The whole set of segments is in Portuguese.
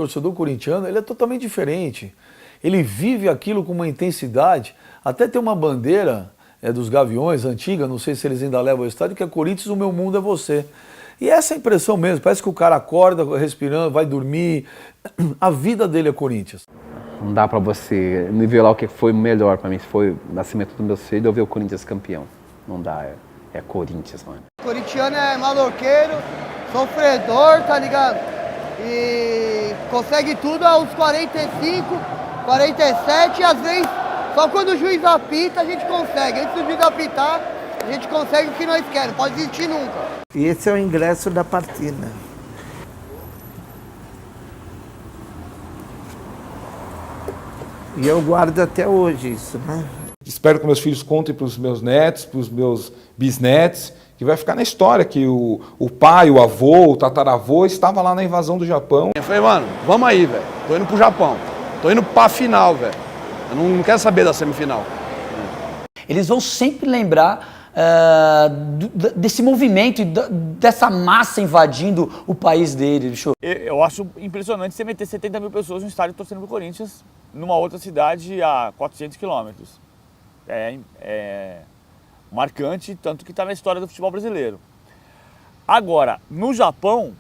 torcedor corintiano, ele é totalmente diferente. Ele vive aquilo com uma intensidade. Até tem uma bandeira dos Gaviões, antiga, não sei se eles ainda levam ao estádio, que é Corinthians, o meu mundo é você. E essa é a impressão mesmo, parece que o cara acorda respirando, vai dormir. A vida dele é Corinthians. Não dá pra você nivelar o que foi melhor pra mim. Se foi o nascimento do meu filho, eu ver o Corinthians campeão. Não dá, é Corinthians, mano. Corintiano é maloqueiro, sofredor, tá ligado? E consegue tudo aos 45, 47, e às vezes só quando o juiz apita a gente consegue. Antes do juiz apitar, a gente consegue o que nós queremos, não pode desistir nunca. E esse é o ingresso da partida. E eu guardo até hoje isso, né? Espero que meus filhos contem para os meus netos, para os meus bisnetos, que vai ficar na história que o pai, o avô, o tataravô estava lá na invasão do Japão. Eu falei, mano, vamos aí, velho. Tô indo pro Japão. Tô indo pra final, velho. Eu não quero saber da semifinal. Eles vão sempre lembrar desse movimento e dessa massa invadindo o país dele, bicho. Eu acho impressionante você meter 70 mil pessoas no estádio torcendo pro Corinthians numa outra cidade a 400 quilômetros. É marcante, tanto que está na história do futebol brasileiro. Agora, no Japão,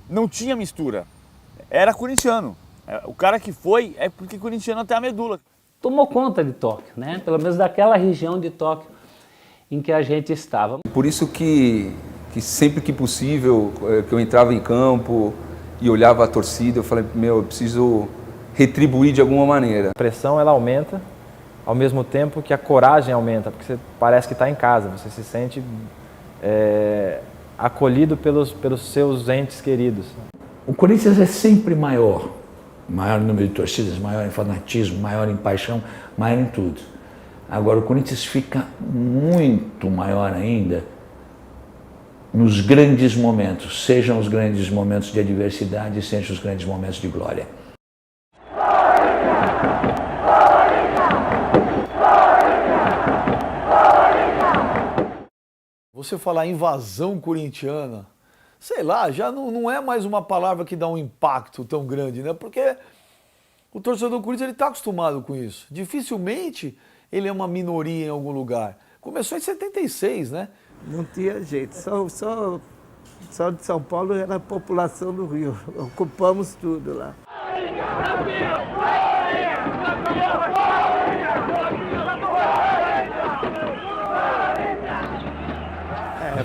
não tinha mistura. Era corintiano. O cara que foi é porque corintiano até a medula. Tomou conta de Tóquio, né? Pelo menos daquela região de Tóquio em que a gente estava. Por isso que sempre que possível, que eu entrava em campo e olhava a torcida, eu falei, eu preciso retribuir de alguma maneira. A pressão, ela aumenta, ao mesmo tempo que a coragem aumenta, porque você parece que está em casa, você se sente acolhido pelos seus entes queridos. O Corinthians é sempre maior número de torcidas, maior em fanatismo, maior em paixão, maior em tudo. Agora o Corinthians fica muito maior ainda nos grandes momentos, sejam os grandes momentos de adversidade, sejam os grandes momentos de glória. Você falar invasão corintiana, sei lá, já não é mais uma palavra que dá um impacto tão grande, né? Porque o torcedor do Corinthians está acostumado com isso. Dificilmente ele é uma minoria em algum lugar. Começou em 76, né? Não tinha jeito, só de São Paulo era a população do Rio. Ocupamos tudo lá.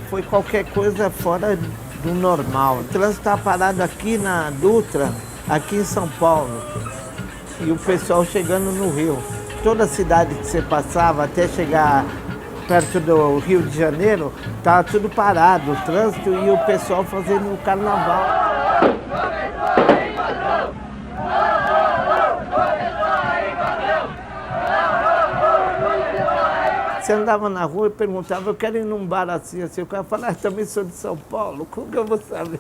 Foi qualquer coisa fora do normal. O trânsito estava parado aqui na Dutra, aqui em São Paulo, e o pessoal chegando no Rio. Toda cidade que você passava até chegar perto do Rio de Janeiro, estava tudo parado, o trânsito e o pessoal fazendo o carnaval. Você andava na rua e perguntava, eu quero ir num bar assim. O cara falava, também sou de São Paulo, como que eu vou saber?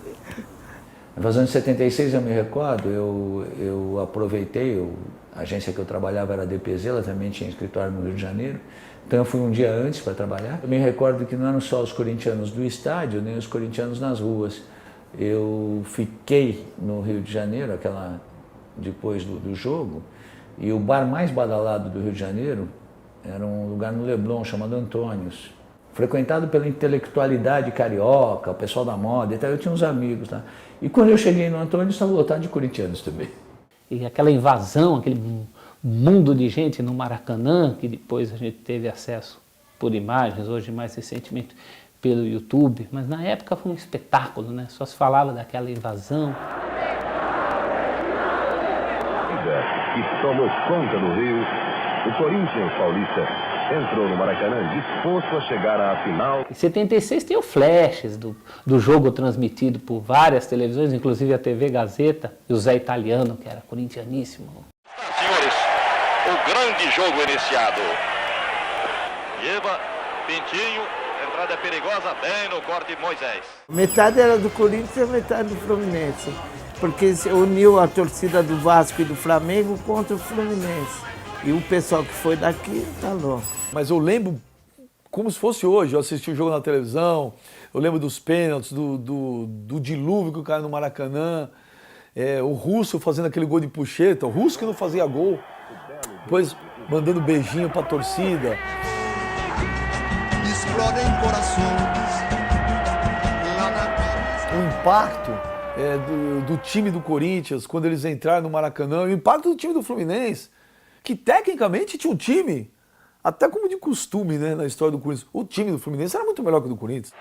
Na invasão de 76, eu me recordo, eu aproveitei, a agência que eu trabalhava era a DPZ, ela também tinha escritório no Rio de Janeiro, então eu fui um dia antes para trabalhar. Eu me recordo que não eram só os corintianos do estádio, nem os corintianos nas ruas. Eu fiquei no Rio de Janeiro, depois do jogo, e o bar mais badalado do Rio de Janeiro era um lugar no Leblon chamado Antônios, frequentado pela intelectualidade carioca, o pessoal da moda e tal. Eu tinha uns amigos, tá? E quando eu cheguei no Antônio, estava lotado de corintianos também. E aquela invasão, aquele mundo de gente no Maracanã, que depois a gente teve acesso por imagens, hoje mais recentemente pelo YouTube, mas na época foi um espetáculo, né? Só se falava daquela invasão. Que tomou conta do Rio, o Corinthians paulista entrou no Maracanã disposto a chegar à final. Em 76 tem o flashes do jogo transmitido por várias televisões, inclusive a TV Gazeta, e o Zé Italiano, que era corintianíssimo. Senhores, o grande jogo iniciado. Eva, Pintinho, entrada perigosa, bem no corte de Moisés. Metade era do Corinthians e metade do Fluminense, porque uniu a torcida do Vasco e do Flamengo contra o Fluminense. E o pessoal que foi daqui tá louco. Mas eu lembro como se fosse hoje, eu assisti o jogo na televisão, eu lembro dos pênaltis, do dilúvio que caiu no Maracanã. o Russo fazendo aquele gol de pucheta, o Russo que não fazia gol, depois mandando beijinho pra torcida. Explodem corações. O impacto do time do Corinthians, quando eles entraram no Maracanã, o impacto do time do Fluminense, que tecnicamente tinha um time, até como de costume, né, na história do Corinthians. O time do Fluminense era muito melhor que o do Corinthians.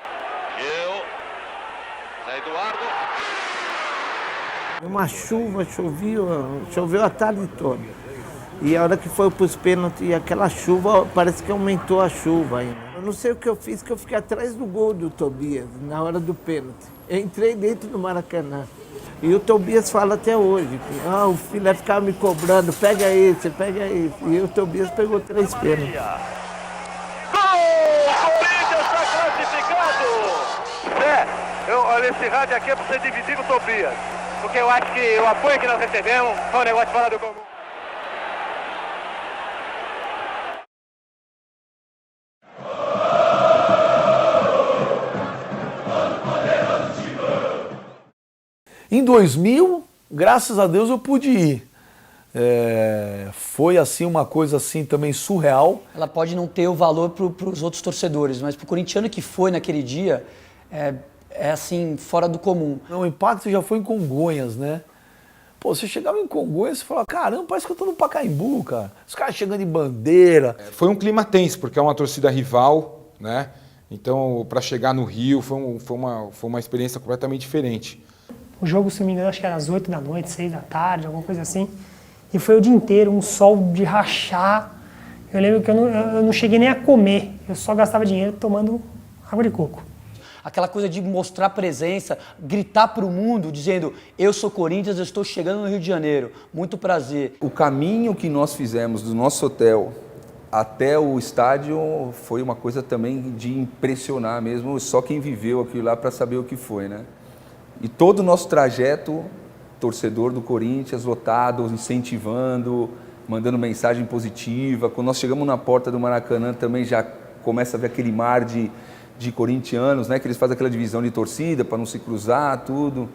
Zé Eduardo. Uma chuva, choveu a tarde toda. E a hora que foi para os pênaltis, e aquela chuva, parece que aumentou a chuva ainda. Eu não sei o que eu fiz, que eu fiquei atrás do gol do Tobias, na hora do pênalti. Eu entrei dentro do Maracanã. E o Tobias fala até hoje que o filho ficava me cobrando, pega esse, pega esse. E o Tobias pegou 3 pênaltis. Gol! Corinthians está classificado! Zé, esse rádio aqui é para você dividir com o Tobias. Porque eu acho que o apoio que nós recebemos foi um negócio fora do comum. Em 2000, graças a Deus eu pude ir. Foi assim uma coisa assim também surreal. Ela pode não ter o valor para os outros torcedores, mas para o corintiano que foi naquele dia, é assim, fora do comum. O impacto já foi em Congonhas, né? Pô, você chegava em Congonhas e falava, caramba, parece que eu tô no Pacaembu, cara. Os caras chegando em bandeira. Foi um clima tenso, porque é uma torcida rival, né? Então, para chegar no Rio, foi uma experiência completamente diferente. O jogo, se não me engano, acho que era às 8 da noite, 6 da tarde, alguma coisa assim. E foi o dia inteiro, um sol de rachar. Eu lembro que eu não cheguei nem a comer. Eu só gastava dinheiro tomando água de coco. Aquela coisa de mostrar presença, gritar para o mundo, dizendo, eu sou Corinthians, eu estou chegando no Rio de Janeiro. Muito prazer. O caminho que nós fizemos do nosso hotel até o estádio foi uma coisa também de impressionar mesmo, só quem viveu aquilo lá para saber o que foi, né? E todo o nosso trajeto, torcedor do Corinthians, lotado, incentivando, mandando mensagem positiva. Quando nós chegamos na porta do Maracanã também já começa a ver aquele mar de corintianos, né? Que eles fazem aquela divisão de torcida para não se cruzar, tudo.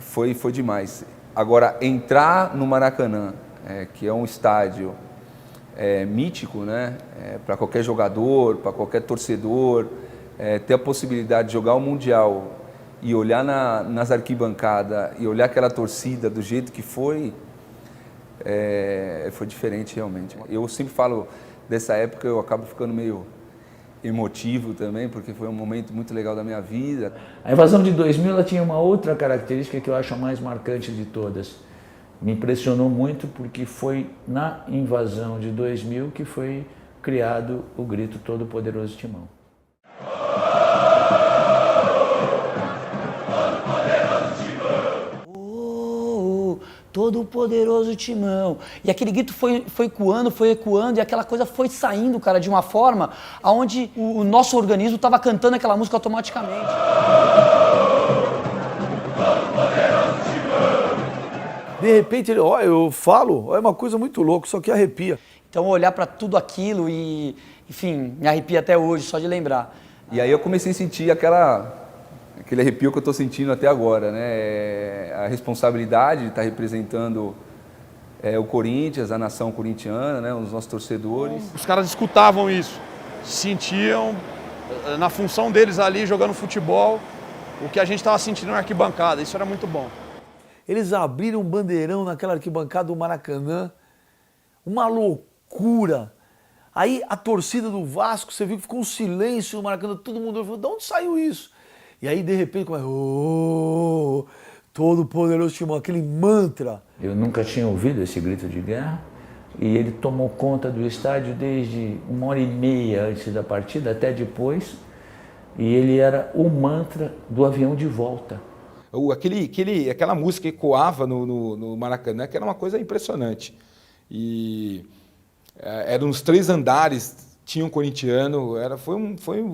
Foi demais. Agora, entrar no Maracanã, que é um estádio mítico, né? Para qualquer jogador, para qualquer torcedor, ter a possibilidade de jogar o Mundial e olhar nas arquibancadas e olhar aquela torcida do jeito que foi diferente realmente. Eu sempre falo dessa época, eu acabo ficando meio emotivo também, porque foi um momento muito legal da minha vida. A invasão de 2000 ela tinha uma outra característica que eu acho a mais marcante de todas. Me impressionou muito porque foi na invasão de 2000 que foi criado o grito Todo Poderoso Timão. Todo poderoso Timão. E aquele grito foi ecoando, e aquela coisa foi saindo, cara, de uma forma onde o nosso organismo estava cantando aquela música automaticamente. De repente, eu falo, é uma coisa muito louca, só que arrepia. Então, olhar para tudo aquilo e, enfim, me arrepia até hoje, só de lembrar. E aí eu comecei a sentir aquele arrepio que eu estou sentindo até agora, né? A responsabilidade de estar representando o Corinthians, a nação corintiana, né? Os nossos torcedores. Os caras escutavam isso, sentiam na função deles ali jogando futebol o que a gente estava sentindo na arquibancada. Isso era muito bom. Eles abriram um bandeirão naquela arquibancada do Maracanã, uma loucura. Aí a torcida do Vasco, você viu que ficou um silêncio no Maracanã, todo mundo falou, de onde saiu isso? E aí, de repente, Todo Poderoso Timão, aquele mantra. Eu nunca tinha ouvido esse grito de guerra e ele tomou conta do estádio desde 1h30 antes da partida até depois. E ele era o mantra do avião de volta. Aquela música ecoava no Maracanã, que era uma coisa impressionante. E eram os 3 andares, tinha um corintiano,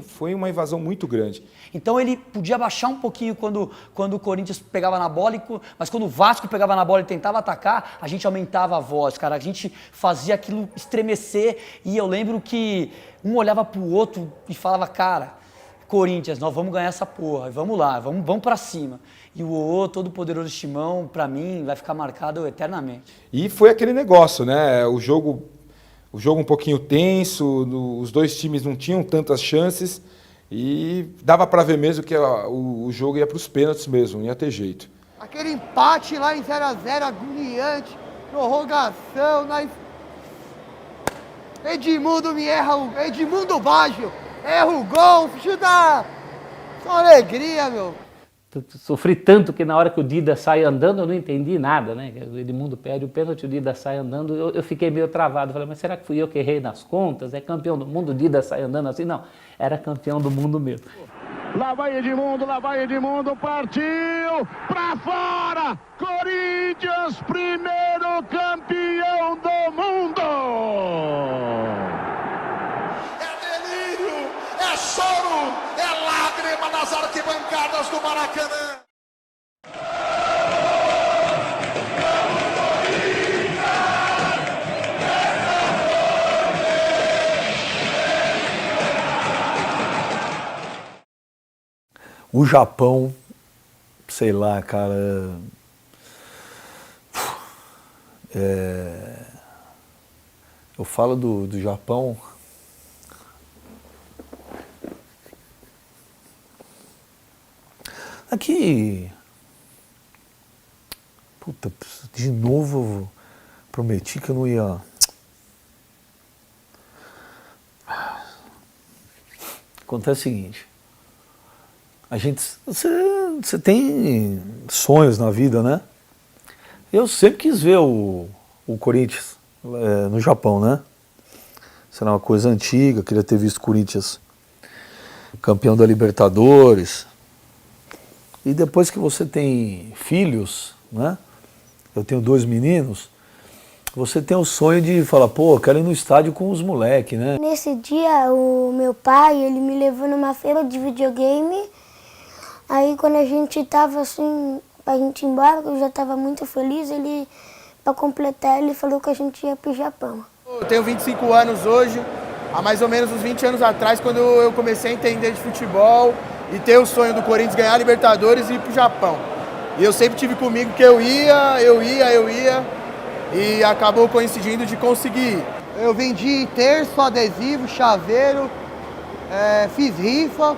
foi uma invasão muito grande. Então ele podia baixar um pouquinho quando o Corinthians pegava na bola, mas quando o Vasco pegava na bola e tentava atacar, a gente aumentava a voz, cara. A gente fazia aquilo estremecer e eu lembro que um olhava para o outro e falava, cara, Corinthians, nós vamos ganhar essa porra, vamos lá, vamos pra cima. E o todo poderoso Timão, pra mim, vai ficar marcado eternamente. E foi aquele negócio, né? O jogo um pouquinho tenso, os dois times não tinham tantas chances e dava para ver mesmo que o jogo ia para os pênaltis mesmo, não ia ter jeito. Aquele empate lá em 0x0, agoniante, prorrogação, Edmundo me erra, Edmundo Baggio erra o gol, chuta, só alegria, meu. Sofri tanto que na hora que o Dida sai andando eu não entendi nada, né? O Edmundo perde o pênalti, o Dida sai andando, eu fiquei meio travado. Falei, mas será que fui eu que errei nas contas? É campeão do mundo, o Dida sai andando assim? Não, era campeão do mundo mesmo. Lá vai Edmundo, partiu pra fora! Corinthians, primeiro campeão do mundo! É delírio, é choro, é lágrima nas arquibancadas do Maracanã. O Japão, sei lá, cara, eu falo do Japão, aqui, puta, de novo eu prometi que eu não ia... Acontece o seguinte, você tem sonhos na vida, né? Eu sempre quis ver o Corinthians no Japão, né? Isso era uma coisa antiga, queria ter visto o Corinthians campeão da Libertadores. E depois que você tem filhos, né? Eu tenho 2 meninos, você tem o sonho de falar, pô, eu quero ir no estádio com os moleques, né? Nesse dia, o meu pai, ele me levou numa feira de videogame. Aí quando a gente tava assim, pra gente ir embora, eu já tava muito feliz, pra completar, ele falou que a gente ia pro Japão. Eu tenho 25 anos hoje, há mais ou menos uns 20 anos atrás, quando eu comecei a entender de futebol e ter o sonho do Corinthians ganhar a Libertadores e ir pro Japão. E eu sempre tive comigo que eu ia, e acabou coincidindo de conseguir. Eu vendi terço, adesivo, chaveiro, fiz rifa.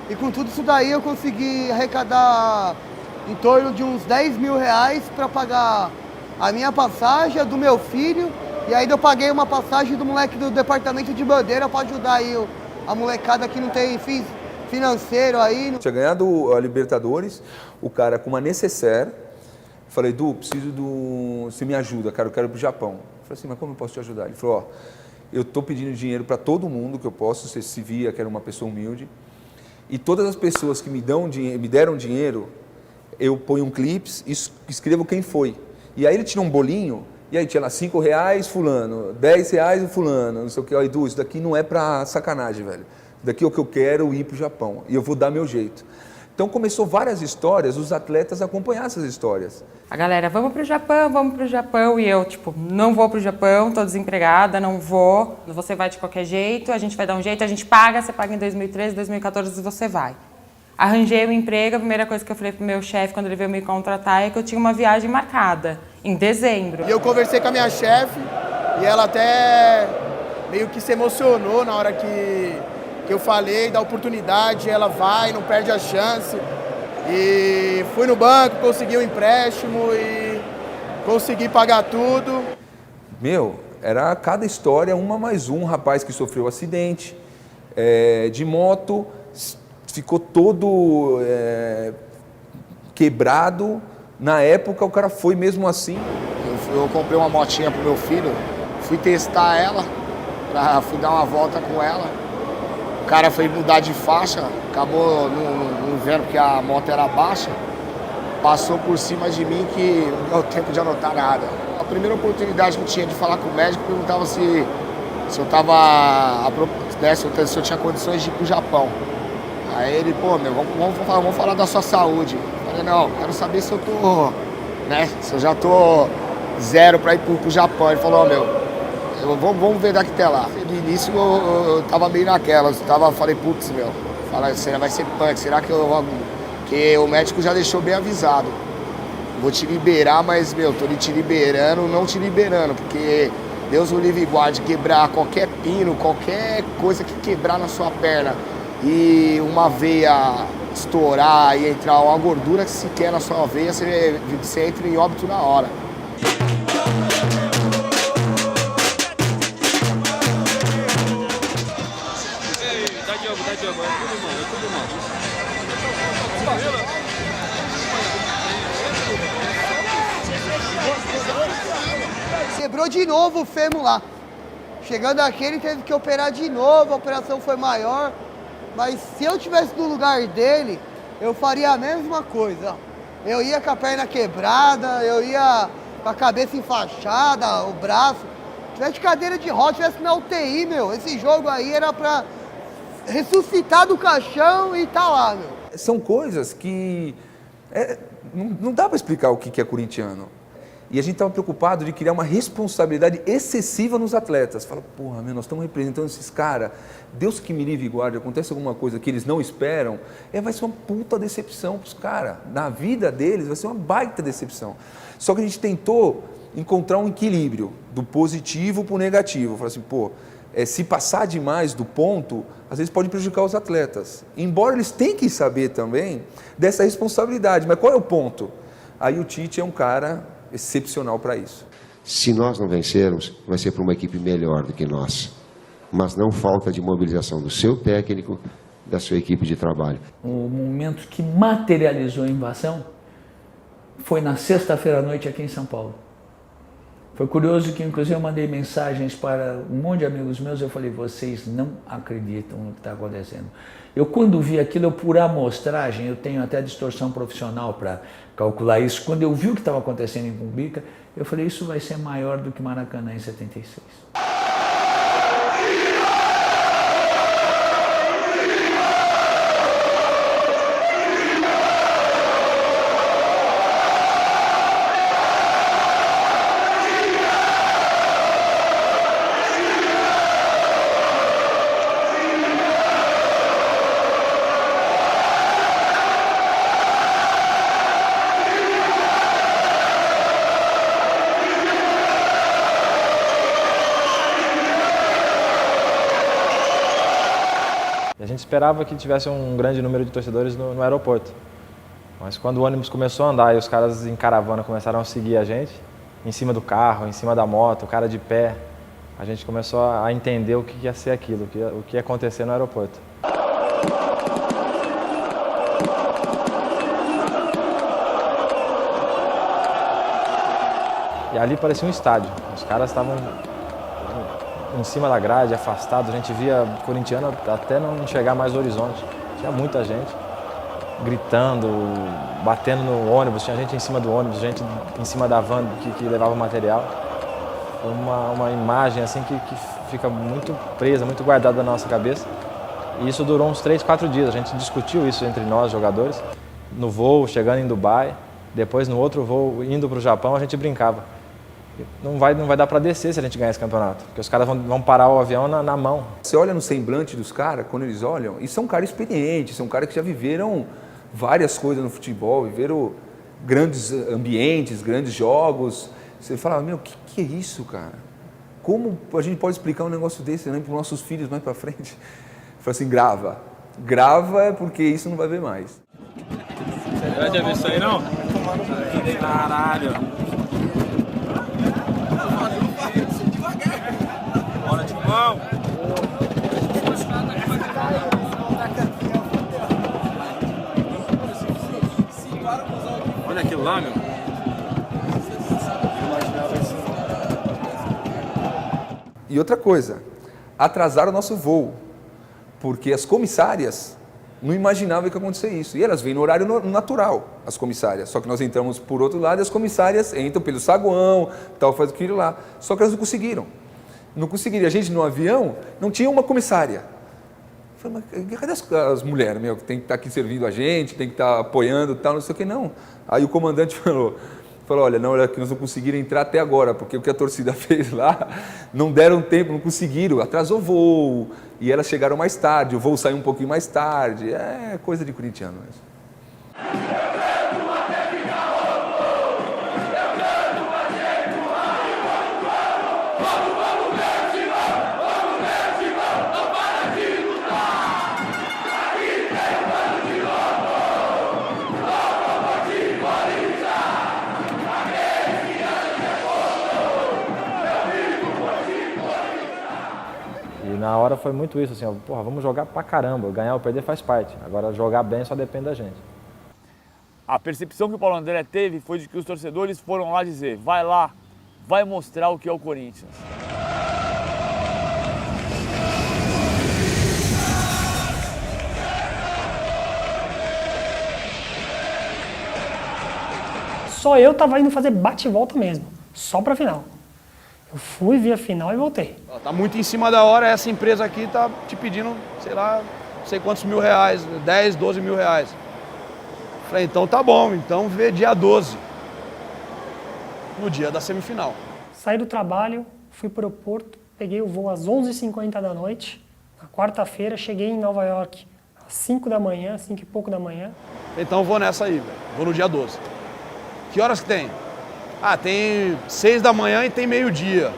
E com tudo isso daí eu consegui arrecadar em torno de uns 10 mil reais para pagar a minha passagem, a do meu filho, e ainda eu paguei uma passagem do moleque do departamento de bandeira para ajudar aí a molecada que não tem fins financeiro aí. Tinha ganhado a Libertadores, o cara com uma necessaire, falei, Du, você me ajuda, cara, eu quero ir pro Japão. Eu falei assim, mas como eu posso te ajudar? Ele falou, eu tô pedindo dinheiro para todo mundo que eu posso, você se via que era uma pessoa humilde. E todas as pessoas que me deram dinheiro, eu ponho um clips e escrevo quem foi. E aí ele tira um bolinho, e aí tinha lá 5 reais fulano, 10 reais o fulano, não sei o que. Ó, Edu, isso daqui não é pra sacanagem, velho. Isso daqui é o que eu quero, ir pro Japão. E eu vou dar meu jeito. Então começou várias histórias, os atletas acompanharam essas histórias. A galera, vamos pro Japão, e eu, tipo, não vou pro Japão, tô desempregada, não vou, você vai de qualquer jeito, a gente vai dar um jeito, a gente paga, você paga em 2013, 2014 você vai. Arranjei um emprego, a primeira coisa que eu falei pro meu chefe quando ele veio me contratar é que eu tinha uma viagem marcada, em dezembro. E eu conversei com a minha chefe, e ela até meio que se emocionou na hora que eu falei da oportunidade, ela vai, não perde a chance. E fui no banco, consegui um empréstimo e consegui pagar tudo. Meu, era cada história uma mais um rapaz que sofreu acidente de moto, ficou todo quebrado. Na época o cara foi mesmo assim. Eu comprei uma motinha pro meu filho, fui testar ela, fui dar uma volta com ela. O cara foi mudar de faixa, acabou no inverno porque a moto era baixa, passou por cima de mim que não deu tempo de anotar nada. A primeira oportunidade que eu tinha de falar com o médico, perguntava se eu tava, né, se eu tinha condições de ir pro Japão. Aí ele, pô, meu, vamos falar da sua saúde. Eu falei, não, quero saber se eu tô, né, se eu já tô zero pra ir pro Japão. Ele falou, meu, vamos ver daqui até lá. No início eu tava meio naquela, falei, putz, meu, Fala, será vai ser punk, será que que o médico já deixou bem avisado. Vou te liberar, mas, meu, tô te liberando, não te liberando, porque Deus o livre e guarde quebrar qualquer pino, qualquer coisa que quebrar na sua perna e uma veia estourar e entrar uma gordura que se quer na sua veia, você entra em óbito na hora. Quebrou de novo o fêmur lá. Chegando aqui, ele teve que operar de novo, a operação foi maior. Mas se eu tivesse no lugar dele, eu faria a mesma coisa. Eu ia com a perna quebrada, eu ia com a cabeça enfaixada, o braço. Se tivesse de cadeira de roda, tivesse na UTI, meu. Esse jogo aí era pra ressuscitar do caixão e tá lá, meu. São coisas que não dá para explicar o que é corintiano. E a gente estava preocupado de criar uma responsabilidade excessiva nos atletas. Fala, porra, meu, nós estamos representando esses caras. Deus que me livre e guarde, acontece alguma coisa que eles não esperam, vai ser uma puta decepção para os caras. Na vida deles vai ser uma baita decepção. Só que a gente tentou encontrar um equilíbrio do positivo para o negativo. Fala assim, pô, se passar demais do ponto, às vezes pode prejudicar os atletas. Embora eles tenham que saber também dessa responsabilidade. Mas qual é o ponto? Aí o Tite é um cara excepcional para isso. Se nós não vencermos, vai ser para uma equipe melhor do que nós. Mas não falta de mobilização do seu técnico, da sua equipe de trabalho. O momento que materializou a invasão foi na sexta-feira à noite aqui em São Paulo. Foi curioso que, inclusive, eu mandei mensagens para um monte de amigos meus, eu falei, vocês não acreditam no que está acontecendo. Eu, quando vi aquilo, por amostragem, eu tenho até distorção profissional para calcular isso. Quando eu vi o que estava acontecendo em Cumbica, eu falei, isso vai ser maior do que Maracanã em 76. A gente esperava que tivesse um grande número de torcedores no aeroporto. Mas quando o ônibus começou a andar e os caras em caravana começaram a seguir a gente, em cima do carro, em cima da moto, o cara de pé, a gente começou a entender o que ia ser aquilo, o que ia acontecer no aeroporto. E ali parecia um estádio. Os caras estavam em cima da grade, afastados. A gente via corintiano até não enxergar mais o horizonte. Tinha muita gente gritando, batendo no ônibus. Tinha gente em cima do ônibus, gente em cima da van que levava o material. Foi uma imagem assim que fica muito presa, muito guardada na nossa cabeça. E isso durou uns 3, 4 dias. A gente discutiu isso entre nós, jogadores. No voo, chegando em Dubai. Depois, no outro voo, indo para o Japão, a gente brincava. Não vai dar para descer se a gente ganhar esse campeonato, porque os caras vão parar o avião na mão. Você olha no semblante dos caras, quando eles olham, e são caras experientes, são caras que já viveram várias coisas no futebol, viveram grandes ambientes, grandes jogos. Você fala, meu, o que é isso, cara? Como a gente pode explicar um negócio desse, né, para os nossos filhos mais para frente? Fala assim, grava. Grava porque isso não vai ver mais. Você vai ver isso aí, não? Caralho. Bora, Timão! Olha aquilo lá, meu. E outra coisa, atrasaram o nosso voo, porque as comissárias não imaginavam que ia acontecer isso. E elas vêm no horário natural, as comissárias. Só que nós entramos por outro lado e as comissárias entram pelo saguão, tal, faz aquilo lá. Só que elas não conseguiram. Não conseguiram. A gente no avião não tinha uma comissária. Eu falei, mas cadê as mulheres, meu, que tem que estar aqui servindo a gente, tem que estar apoiando, tal, não sei o que, não. Aí o comandante falou, Falou, olha, não, que nós não conseguiram entrar até agora, porque o que a torcida fez lá, não deram tempo, não conseguiram, atrasou voo, e elas chegaram mais tarde, o voo saiu um pouquinho mais tarde, é coisa de corintiano mesmo. Na hora foi muito isso, assim, ó, porra, vamos jogar pra caramba, ganhar ou perder faz parte, agora jogar bem só depende da gente. A percepção que o Paulo André teve foi de que os torcedores foram lá dizer, vai lá, vai mostrar o que é o Corinthians. Só eu tava indo fazer bate e volta mesmo, só pra final. Eu fui, vi a final e voltei. Tá muito em cima da hora, essa empresa aqui tá te pedindo, sei lá, não sei quantos mil reais, 10, 12 mil reais. Falei, então tá bom, então vê dia 12, no dia da semifinal. Saí do trabalho, fui pro aeroporto, peguei o voo às 11h50 da noite, na quarta-feira, cheguei em Nova York às 5 da manhã, 5 e pouco da manhã. Então eu vou nessa aí, velho, vou no dia 12. Que horas que tem? Ah, tem 6 da manhã e tem meio-dia.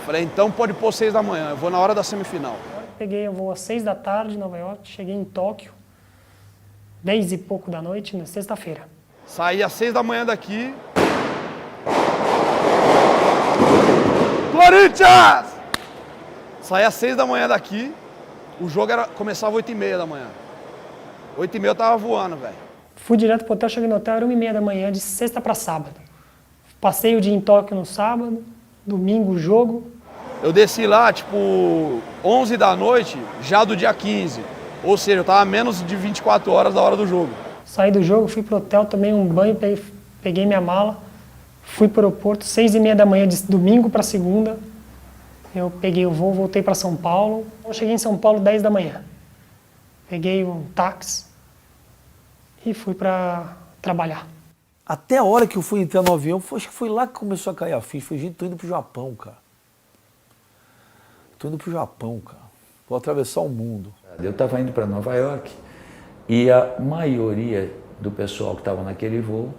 Falei, então pode pôr 6 da manhã, eu vou na hora da semifinal. Peguei o voo às 6 da tarde em Nova York, cheguei em Tóquio, 10 e pouco da noite, na sexta-feira. Saí às 6 da manhã daqui. Corinthians! Saí às 6 da manhã daqui, o jogo começava às 8h30 da manhã. 8h30 eu tava voando, velho. Fui direto pro hotel, cheguei no hotel, era 1h30 da manhã, de sexta para sábado. Passei o dia em Tóquio no sábado, domingo o jogo. Eu desci lá, tipo, 11 da noite, já do dia 15. Ou seja, eu tava a menos de 24 horas da hora do jogo. Saí do jogo, fui pro hotel, tomei um banho, peguei minha mala, fui pro aeroporto, 6h30 da manhã, de domingo para segunda. Eu peguei o voo, voltei para São Paulo. Eu cheguei em São Paulo 10 da manhã. Peguei um táxi e fui para trabalhar. Até a hora que eu fui entrar no avião, acho que foi lá que começou a cair a ficha. Foi, gente, tô indo pro Japão, cara. Tô indo pro Japão, cara. Vou atravessar o mundo. Eu estava indo para Nova York e a maioria do pessoal que estava naquele voo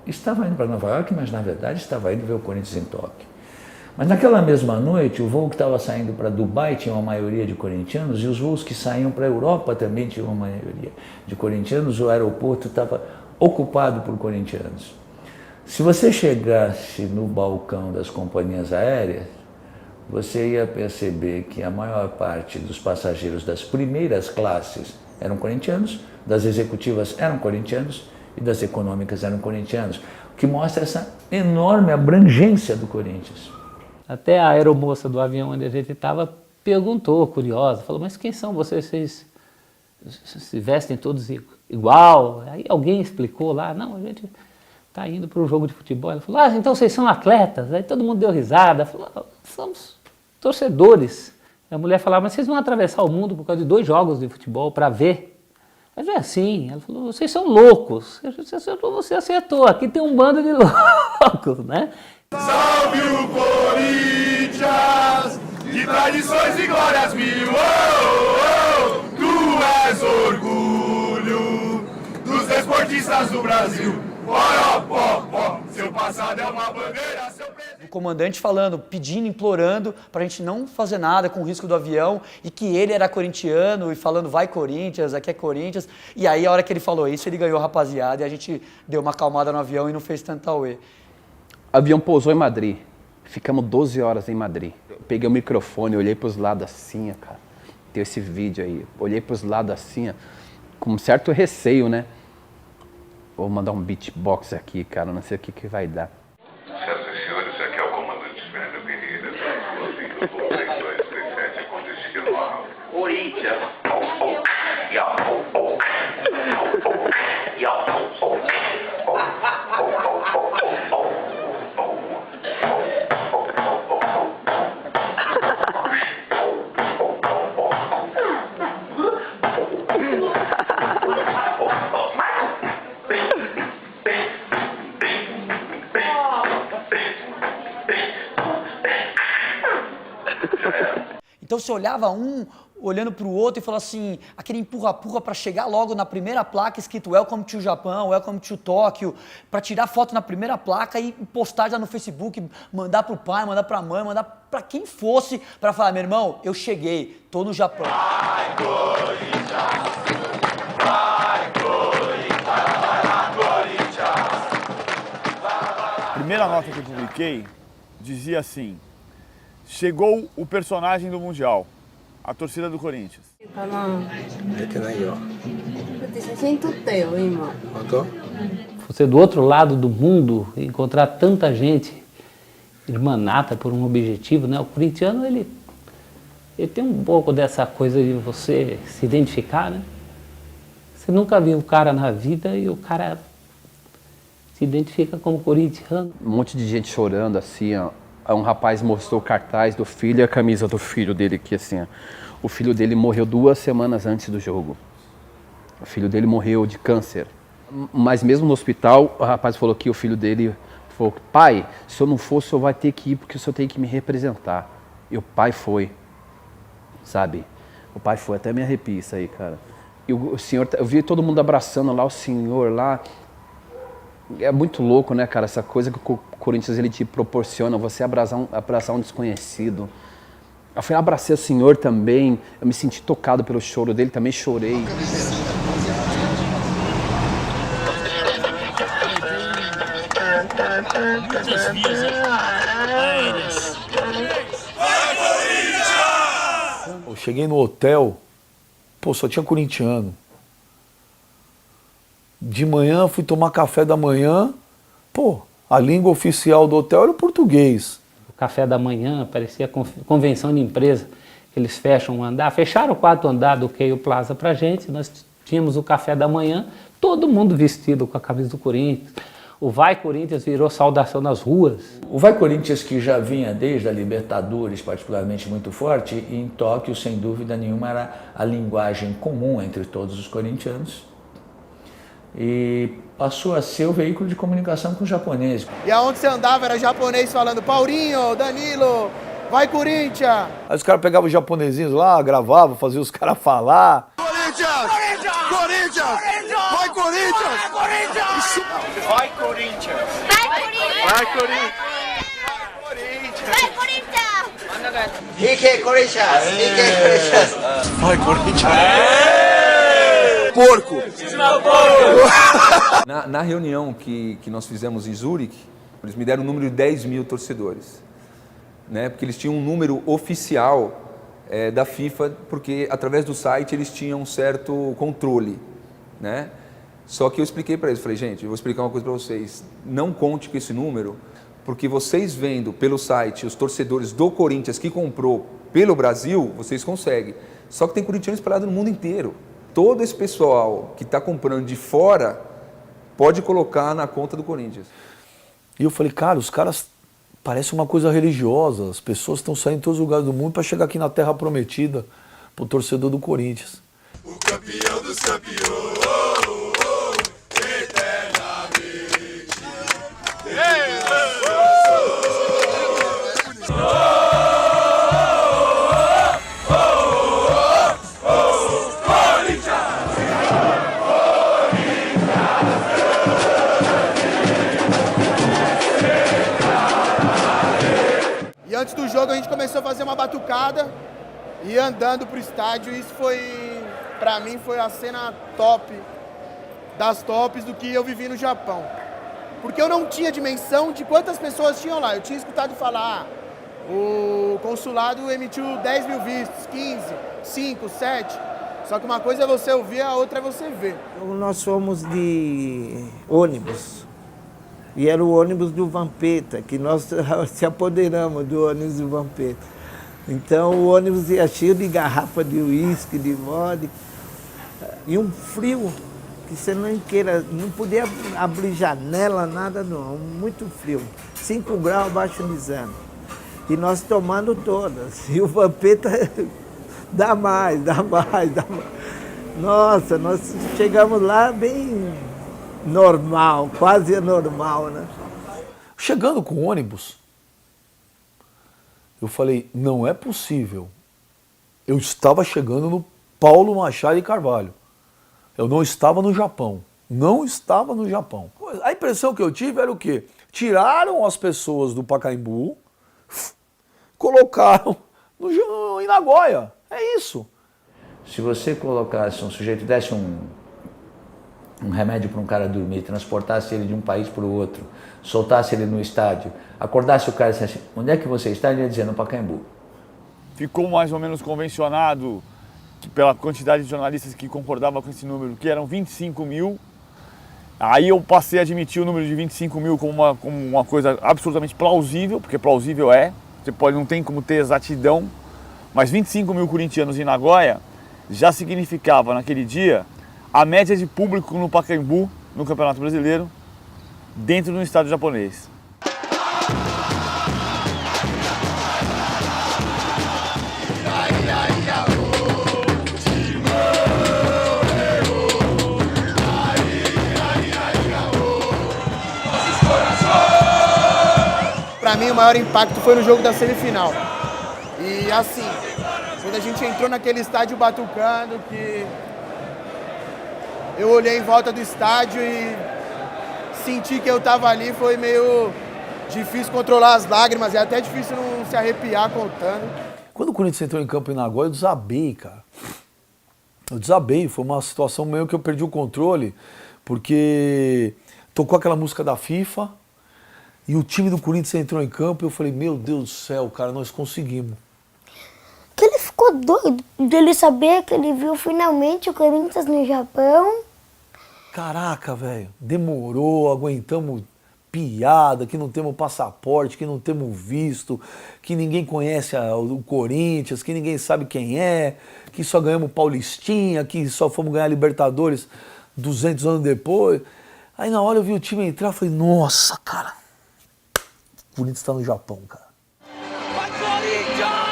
estava indo para Nova York, mas na verdade estava indo ver o Corinthians em Tóquio. Mas naquela mesma noite, o voo que estava saindo para Dubai tinha uma maioria de corintianos e os voos que saíam para a Europa também tinham uma maioria de corintianos. O aeroporto estava ocupado por corintianos. Se você chegasse no balcão das companhias aéreas, você ia perceber que a maior parte dos passageiros das primeiras classes eram corintianos, das executivas eram corintianos e das econômicas eram corintianos, o que mostra essa enorme abrangência do Corinthians. Até a aeromoça do avião onde a gente estava perguntou, curiosa, falou, mas quem são vocês? Vocês se vestem todos igual? Aí alguém explicou lá, não, a gente está indo para um jogo de futebol. Ela falou, então vocês são atletas? Aí todo mundo deu risada, falou, somos torcedores. A mulher falava, mas vocês vão atravessar o mundo por causa de 2 jogos de futebol para ver? Mas não é assim. Ela falou, vocês são loucos. Você acertou, aqui tem um bando de loucos, né? Salve o Corinthians, de tradições e glórias mil. Oh, oh, tu és orgulho dos desportistas do Brasil. Pó, seu passado é uma bandeira, seu presente. O comandante falando, pedindo, implorando pra gente não fazer nada com o risco do avião e que ele era corintiano e falando, vai Corinthians, aqui é Corinthians. E aí a hora que ele falou isso, ele ganhou a rapaziada e a gente deu uma acalmada no avião e não fez tanta auê. O avião pousou em Madrid, ficamos 12 horas em Madrid. Eu peguei o microfone, olhei pros lados assim, cara, tem esse vídeo aí, olhei pros lados assim, com um certo receio, né? Vou mandar um beatbox aqui, cara, não sei o que vai dar. Senhoras e senhores, aqui é o comandante Fernando Pereira, do 3237, com destino a Corinthians. Então você olhava um olhando para o outro e falava assim, aquele empurra-empurra para chegar logo na primeira placa escrito Welcome to Japão, Welcome to Tóquio, para tirar foto na primeira placa e postar já no Facebook, mandar pro pai, mandar pra mãe, mandar para quem fosse, para falar, meu irmão, eu cheguei, tô no Japão. Vai, Corinthians! Vai, Corinthians! A primeira nota que eu publiquei dizia assim: chegou o personagem do Mundial, a torcida do Corinthians. Você do outro lado do mundo, encontrar tanta gente irmanata por um objetivo, né? O corintiano, ele tem um pouco dessa coisa de você se identificar, né? Você nunca viu um cara na vida e o cara se identifica como corintiano. Um monte de gente chorando, assim, ó. Um rapaz mostrou o cartaz do filho e a camisa do filho dele aqui, assim, ó. O filho dele morreu 2 semanas antes do jogo. O filho dele morreu de câncer. Mas mesmo no hospital, o rapaz falou que o filho dele falou, pai, se eu não for, o senhor vai ter que ir porque o senhor tem que me representar. E o pai foi, sabe? O pai foi, até me arrepia isso aí, cara. E o senhor, eu vi todo mundo abraçando lá, o senhor lá. É muito louco, né, cara? Essa coisa que o Corinthians ele te proporciona, você abraçar um desconhecido. Eu fui abracei o senhor também, eu me senti tocado pelo choro dele, também chorei. Eu cheguei no hotel, pô, só tinha corintiano. De manhã fui tomar café da manhã, pô, a língua oficial do hotel era o português. O café da manhã parecia convenção de empresa, eles fecham um andar, fecharam o 4º andar do Keio Plaza pra gente, nós tínhamos o café da manhã, todo mundo vestido com a camisa do Corinthians. O Vai Corinthians virou saudação nas ruas. O Vai Corinthians, que já vinha desde a Libertadores particularmente muito forte, e em Tóquio, sem dúvida nenhuma, era a linguagem comum entre todos os corintianos. E passou a ser o veículo de comunicação com os japoneses. E aonde você andava era japonês falando, Paulinho, Danilo, vai Corinthians! Aí os caras pegavam os japonesinhos lá, gravavam, faziam os caras falar. Corinthians! Corinthians! Vai Corinthians! Vai Corinthians! Vai Corinthians! Vai Corinthians! Ike Corinthians! Ike Corinthians! Vai Corinthians! Porco! Na reunião que nós fizemos em Zurique, eles me deram um número de 10 mil torcedores, né? Porque eles tinham um número oficial da FIFA, porque através do site eles tinham um certo controle, né? Só que eu expliquei para eles, falei, gente, eu vou explicar uma coisa para vocês, não conte com esse número, porque vocês vendo pelo site os torcedores do Corinthians que comprou pelo Brasil, vocês conseguem. Só que tem corintianos espalhados no mundo inteiro. Todo esse pessoal que está comprando de fora pode colocar na conta do Corinthians. E eu falei, cara, os caras parecem uma coisa religiosa, as pessoas estão saindo em todos os lugares do mundo para chegar aqui na Terra Prometida, pro torcedor do Corinthians. O campeão dos campeões, eternamente. E antes do jogo a gente começou a fazer uma batucada e andando pro estádio. Isso foi, pra mim, foi a cena top, das tops do que eu vivi no Japão. Porque eu não tinha dimensão de quantas pessoas tinham lá. Eu tinha escutado falar, o consulado emitiu 10 mil vistos, 15, 5, 7. Só que uma coisa é você ouvir, a outra é você ver. Nós fomos de ônibus. E era o ônibus do Vampeta, que nós se apoderamos do ônibus do Vampeta. Então o ônibus ia cheio de garrafa de uísque, de vodka. E um frio que você não podia abrir janela, nada não, muito frio. 5 graus abaixo de zero. E nós tomando todas. E o Vampeta dá mais. Nossa, nós chegamos lá bem normal, quase normal, né? Chegando com o ônibus, Eu falei, não é possível. Eu estava chegando no Paulo Machado de Carvalho. Eu não estava no Japão. Não estava no Japão. A impressão que eu tive era o quê? Tiraram as pessoas do Pacaembu, colocaram em Nagoya. É isso. Se você colocasse um sujeito, desse um remédio para um cara dormir, transportasse ele de um país para o outro, soltasse ele no estádio, acordasse o cara e dissesse, onde é que você está? Ele ia dizer, no Pacaembu. Ficou mais ou menos convencionado, que pela quantidade de jornalistas que concordavam com esse número, que eram 25 mil. Aí eu passei a admitir o número de 25 mil como uma coisa absolutamente plausível, porque plausível não tem como ter exatidão, mas 25 mil corintianos em Nagoya já significava naquele dia a média de público no Pacaembu, no Campeonato Brasileiro, dentro de um estádio japonês. Pra mim, o maior impacto foi no jogo da semifinal. E assim, quando a gente entrou naquele estádio batucando, que eu olhei em volta do estádio e senti que eu tava ali, foi meio difícil controlar as lágrimas, é até difícil não se arrepiar contando. Quando o Corinthians entrou em campo em Nagoya, eu desabei, cara. Eu desabei, foi uma situação meio que eu perdi o controle, porque tocou aquela música da FIFA, e o time do Corinthians entrou em campo e eu falei, meu Deus do céu, cara, nós conseguimos. Que ele ficou doido dele saber que ele viu finalmente o Corinthians no Japão. Caraca, velho, demorou, aguentamos piada, que não temos passaporte, que não temos visto, que ninguém conhece o Corinthians, que ninguém sabe quem é, que só ganhamos Paulistinha, que só fomos ganhar Libertadores 200 anos depois. Aí na hora eu vi o time entrar, falei, nossa, cara, o Corinthians está no Japão, cara. Vai, Corinthians!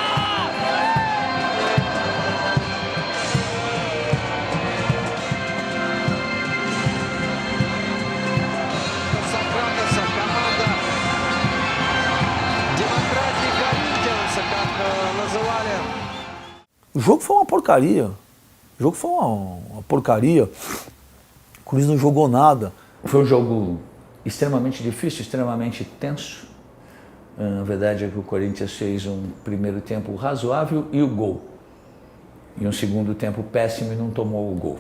O jogo foi uma porcaria. O jogo foi uma porcaria. O Corinthians não jogou nada. Foi um jogo extremamente difícil, extremamente tenso. Na verdade é que o Corinthians fez um primeiro tempo razoável e o gol. E um segundo tempo péssimo e não tomou o gol.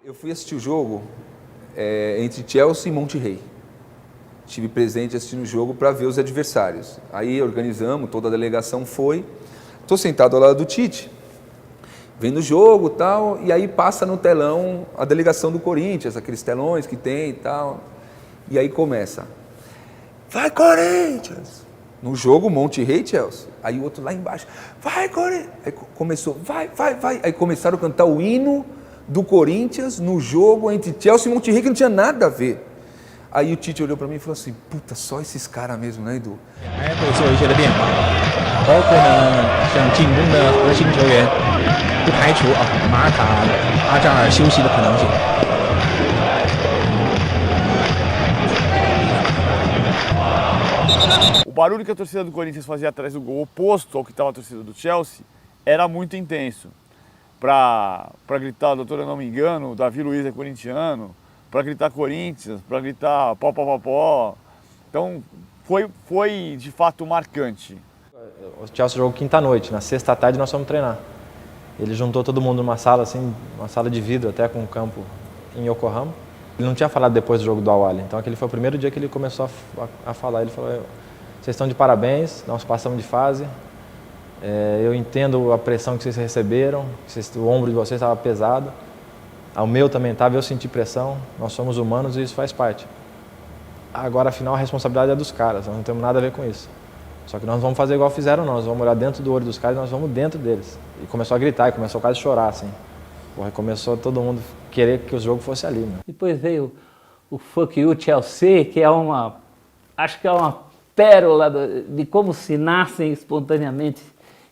Eu fui assistir o jogo entre Chelsea e Monterrey. Estive presente assistindo o jogo para ver os adversários. Aí organizamos, toda a delegação foi. Estou sentado ao lado do Tite, vendo o jogo e tal, e aí passa no telão a delegação do Corinthians, aqueles telões que tem e tal. E aí começa, vai Corinthians! No jogo Monterrey e Chelsea. Aí o outro lá embaixo, vai Corinthians! Aí começou, vai. Aí começaram a cantar o hino do Corinthians no jogo entre Chelsea e Monterrey, que não tinha nada a ver. Aí o Tite olhou para mim e falou assim, puta, só esses caras mesmo, né, Edu? O barulho que a torcida do Corinthians fazia atrás do gol, oposto ao que estava a torcida do Chelsea, era muito intenso. Para gritar, doutor, eu não me engano, o Davi Luiz é corintiano, para gritar Corinthians, para gritar pó. Então foi de fato marcante. O Chelsea jogou quinta-noite, na sexta-tarde nós fomos treinar. Ele juntou todo mundo numa sala, assim, uma sala de vidro até com um campo em Yokohama. Ele não tinha falado depois do jogo do Al-Ahly, então aquele foi o primeiro dia que ele começou a falar. Ele falou, vocês estão de parabéns, nós passamos de fase. Eu entendo a pressão que vocês receberam, o ombro de vocês estava pesado. O meu também estava, eu senti pressão, nós somos humanos e isso faz parte. Agora, afinal, a responsabilidade é dos caras, nós não temos nada a ver com isso. Só que nós vamos fazer igual fizeram nós vamos olhar dentro do olho dos caras e nós vamos dentro deles. E começou a gritar, e começou quase a chorar, assim. Porra, começou todo mundo querer que o jogo fosse ali, né? Depois veio o Fuck You Chelsea, que é acho que é uma pérola de como se nascem espontaneamente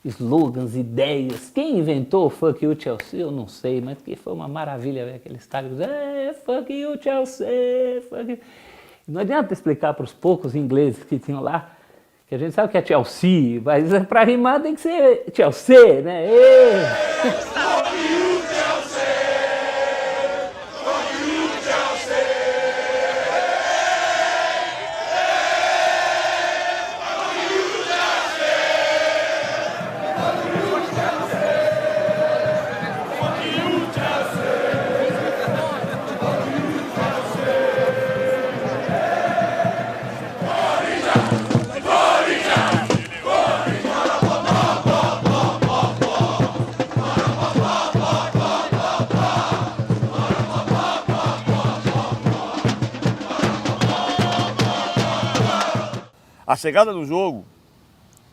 slogans, ideias. Quem inventou o Fuck You Chelsea, eu não sei, mas que foi uma maravilha ver aquele estádio. Fuck You Chelsea, fuck you. Não adianta explicar para os poucos ingleses que tinham lá, que a gente sabe que é Chelsea, mas para rimar tem que ser Chelsea, né? A chegada do jogo,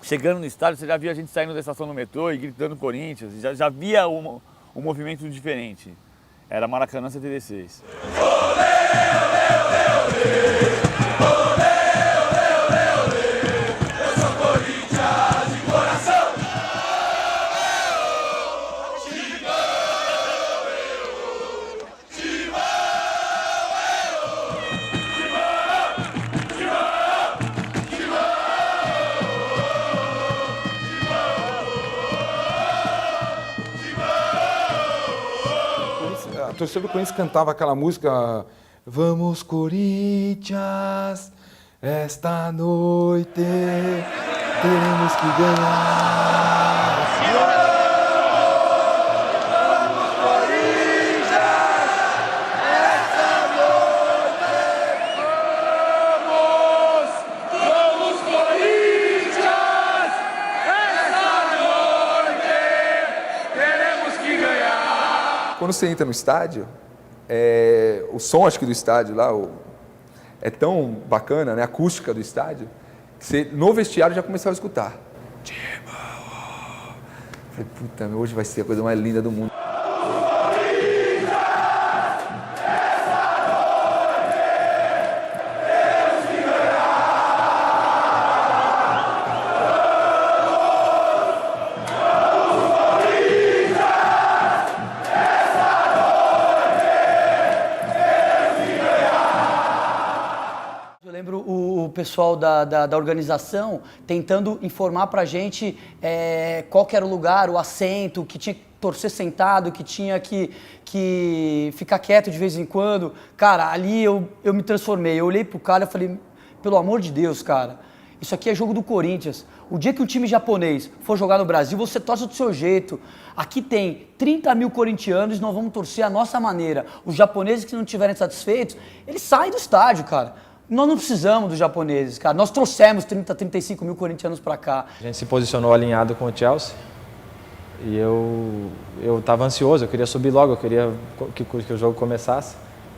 chegando no estádio, você já via a gente saindo da estação do metrô e gritando Corinthians, já via um movimento diferente. Era Maracanã 76. A torcida do Corinthians cantava aquela música Vamos Corinthians, esta noite teremos que ganhar. Vamos Corinthians, esta noite teremos que ganhar. Quando você entra no estádio, o som, acho que do estádio lá, é tão bacana, né? A acústica do estádio, que você, no vestiário, já começava a escutar. Falei, puta, hoje vai ser a coisa mais linda do mundo. O pessoal da organização tentando informar pra gente qual que era o lugar, o assento, que tinha que torcer sentado, que tinha que ficar quieto de vez em quando. Cara, ali eu me transformei. Eu olhei pro cara e falei, pelo amor de Deus, cara, isso aqui é jogo do Corinthians. O dia que um time japonês for jogar no Brasil, você torce do seu jeito. Aqui tem 30 mil corintianos e nós vamos torcer à nossa maneira. Os japoneses que não estiverem satisfeitos, eles saem do estádio, cara. Nós não precisamos dos japoneses, cara. Nós trouxemos 30, 35 mil corintianos pra cá. A gente se posicionou alinhado com o Chelsea e eu estava ansioso, eu queria subir logo, eu queria que o jogo começasse.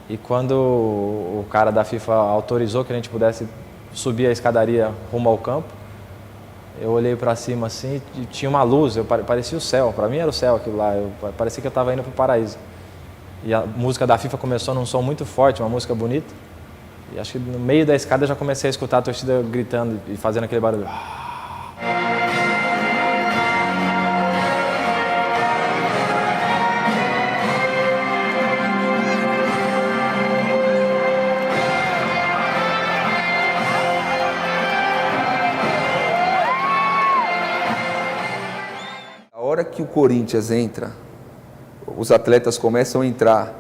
E quando o cara da FIFA autorizou que a gente pudesse subir a escadaria rumo ao campo, eu olhei para cima assim e tinha uma luz, parecia o céu, para mim era o céu aquilo lá, parecia que eu estava indo para o paraíso. E a música da FIFA começou num som muito forte, uma música bonita. E acho que no meio da escada eu já comecei a escutar a torcida gritando e fazendo aquele barulho. A hora que o Corinthians entra, os atletas começam a entrar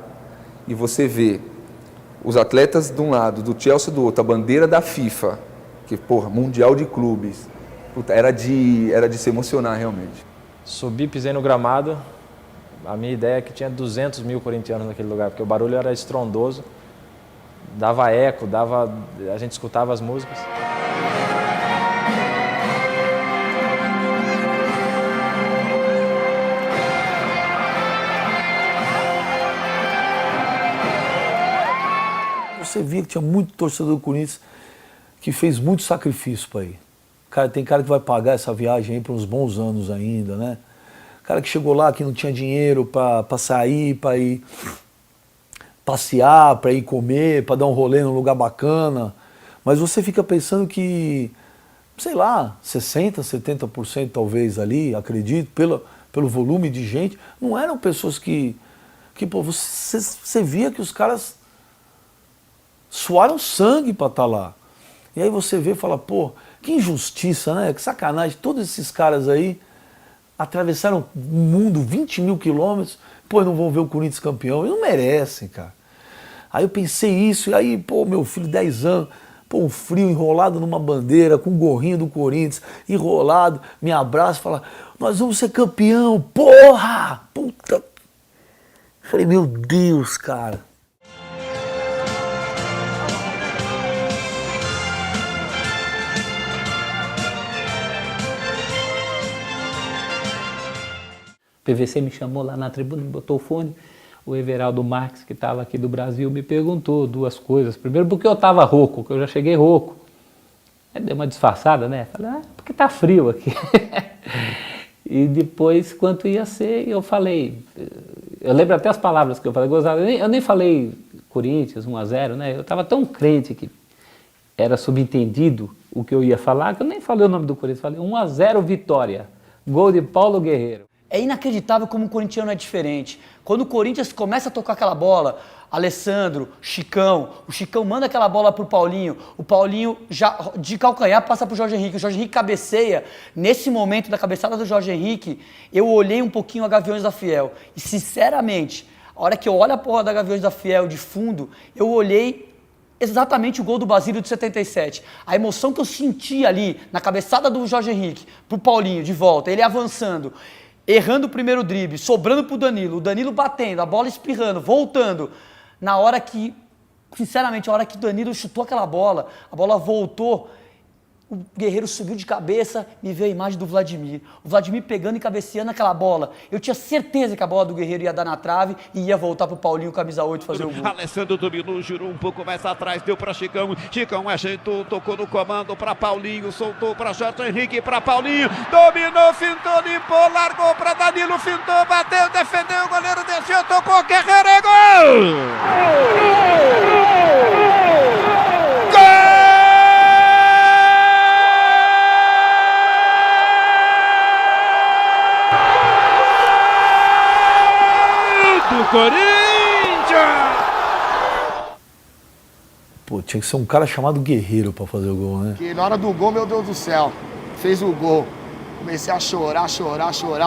e você vê os atletas de um lado, do Chelsea do outro, a bandeira da FIFA, que, porra, Mundial de Clubes, puta, era de se emocionar realmente. Subi, pisei no gramado, a minha ideia é que tinha 200 mil corintianos naquele lugar, porque o barulho era estrondoso, dava eco, a gente escutava as músicas. Você via que tinha muito torcedor do Corinthians que fez muito sacrifício para ir. Cara, tem cara que vai pagar essa viagem aí por uns bons anos ainda, né? Cara que chegou lá que não tinha dinheiro para sair, para ir passear, para ir comer, para dar um rolê num lugar bacana. Mas você fica pensando que sei lá, 60%, 70% talvez ali, acredito, pelo volume de gente. Não eram pessoas que pô, você via que os caras suaram sangue para estar lá. E aí você vê e fala, pô, que injustiça, né? Que sacanagem, todos esses caras aí atravessaram o mundo, 20 mil quilômetros, pô, não vão ver o Corinthians campeão, eles não merecem, cara. Aí eu pensei isso, e aí, pô, meu filho, 10 anos, pô, um frio, enrolado numa bandeira, com um gorrinho do Corinthians, enrolado, me abraça e fala, nós vamos ser campeão, porra! Puta! Falei, meu Deus, cara. O PVC me chamou lá na tribuna, me botou o fone. O Everaldo Marques, que estava aqui do Brasil, me perguntou duas coisas. Primeiro, porque eu estava rouco, que eu já cheguei rouco. Aí deu uma disfarçada, né? Falei, porque tá frio aqui. E depois, quanto ia ser, eu falei... Eu lembro até as palavras que eu falei, gozado. Eu nem falei Corinthians, 1-0, né? Eu estava tão crente que era subentendido o que eu ia falar, que eu nem falei o nome do Corinthians. Falei 1-0 vitória. Gol de Paulo Guerreiro. É inacreditável como o corintiano é diferente. Quando o Corinthians começa a tocar aquela bola, Alessandro, Chicão, o Chicão manda aquela bola pro Paulinho, o Paulinho já de calcanhar passa pro Jorge Henrique, o Jorge Henrique cabeceia. Nesse momento da cabeçada do Jorge Henrique, eu olhei um pouquinho a Gaviões da Fiel e sinceramente, a hora que eu olho a porra da Gaviões da Fiel de fundo, eu olhei exatamente o gol do Basílio de 77. A emoção que eu senti ali na cabeçada do Jorge Henrique pro Paulinho de volta, ele avançando, errando o primeiro drible, sobrando pro Danilo, o Danilo batendo, a bola espirrando, voltando. Na hora que, sinceramente, a hora que o Danilo chutou aquela bola, a bola voltou, o Guerreiro subiu de cabeça, me veio a imagem do Vladimir. O Vladimir pegando e cabeceando aquela bola. Eu tinha certeza que a bola do Guerreiro ia dar na trave e ia voltar pro Paulinho, camisa 8, fazer o gol. Alessandro dominou, girou um pouco mais atrás, deu para Chicão. Chicão ajeitou, tocou no comando para Paulinho, soltou para Jorge Henrique, para Paulinho. Dominou, fintou, limpou, largou para Danilo, fintou, bateu, defendeu, o goleiro desceu, tocou, Guerreiro, é gol! Corinthians! Pô, tinha que ser um cara chamado Guerreiro pra fazer o gol, né? Que na hora do gol, meu Deus do céu, fez o gol. Comecei a chorar.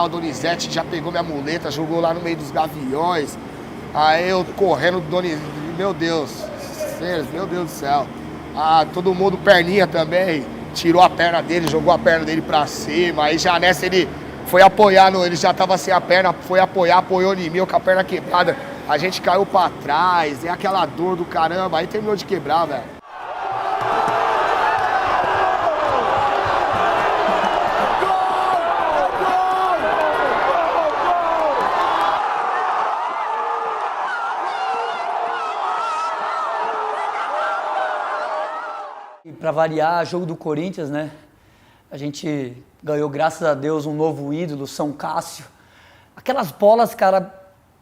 O Donizete já pegou minha muleta, jogou lá no meio dos gaviões. Aí eu correndo do Donizete, meu Deus do céu. Ah, todo mundo perninha também, tirou a perna dele, jogou a perna dele pra cima. Aí já nessa ele foi apoiar, ele já tava sem a perna, foi apoiar, apoiou em mim, com a perna quebrada. A gente caiu pra trás, é aquela dor do caramba, aí terminou de quebrar, velho. E pra variar, jogo do Corinthians, né? A gente ganhou, graças a Deus, um novo ídolo, São Cássio. Aquelas bolas, cara,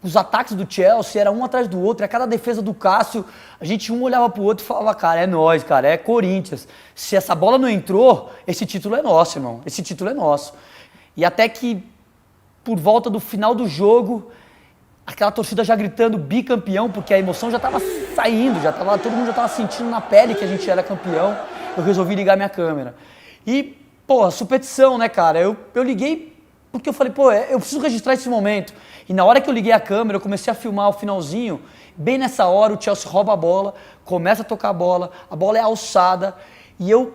os ataques do Chelsea era um atrás do outro, e a cada defesa do Cássio, a gente um olhava pro outro e falava, cara, é nóis, cara, é Corinthians. Se essa bola não entrou, esse título é nosso, irmão, esse título é nosso. E até que, por volta do final do jogo, aquela torcida já gritando bicampeão, porque a emoção já estava saindo, todo mundo já estava sentindo na pele que a gente era campeão, eu resolvi ligar minha câmera. E, pô, superstição, né, cara? Eu liguei porque eu falei, pô, eu preciso registrar esse momento. E na hora que eu liguei a câmera, eu comecei a filmar o finalzinho. Bem nessa hora, o Chelsea rouba a bola, começa a tocar a bola é alçada. E eu,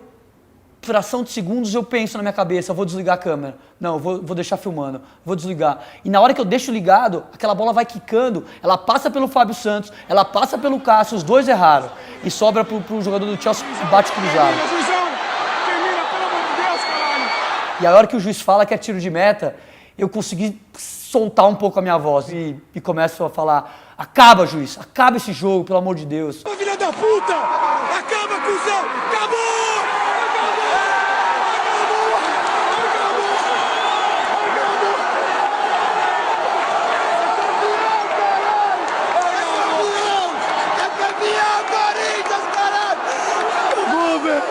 fração de segundos, eu penso na minha cabeça, eu vou desligar a câmera. Não, eu vou deixar filmando, vou desligar. E na hora que eu deixo ligado, aquela bola vai quicando, ela passa pelo Fábio Santos, ela passa pelo Cássio, os dois erraram. E sobra pro jogador do Chelsea, bate cruzado. E a hora que o juiz fala que é tiro de meta, eu consegui soltar um pouco a minha voz e começo a falar, acaba, juiz, acaba esse jogo, pelo amor de Deus. Ô, filha da puta! Acaba, cuzão! Acabou! Campeão, Corinthians, caralho! Acabou, velho!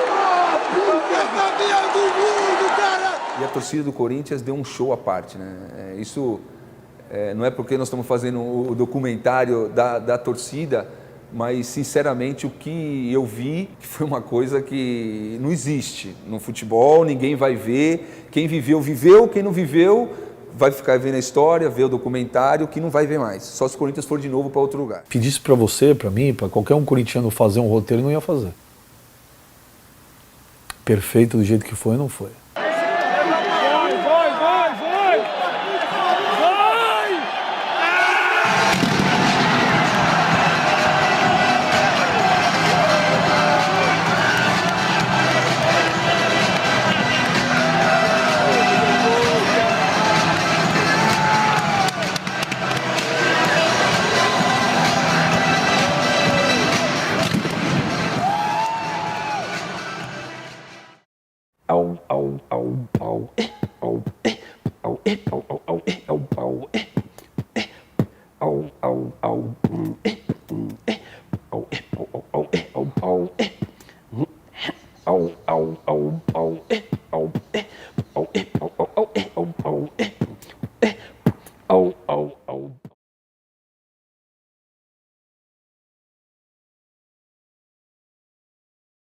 É campeão do a torcida do Corinthians deu um show à parte, né? Isso não é porque nós estamos fazendo o documentário da torcida, mas sinceramente o que eu vi foi uma coisa que não existe no futebol, ninguém vai ver, quem viveu, viveu, quem não viveu vai ficar vendo a história, ver o documentário, que não vai ver mais, só se o Corinthians for de novo para outro lugar. Pedisse para você, para mim, para qualquer um corintiano fazer um roteiro, não ia fazer. Perfeito do jeito que foi, não foi. Au, au, au,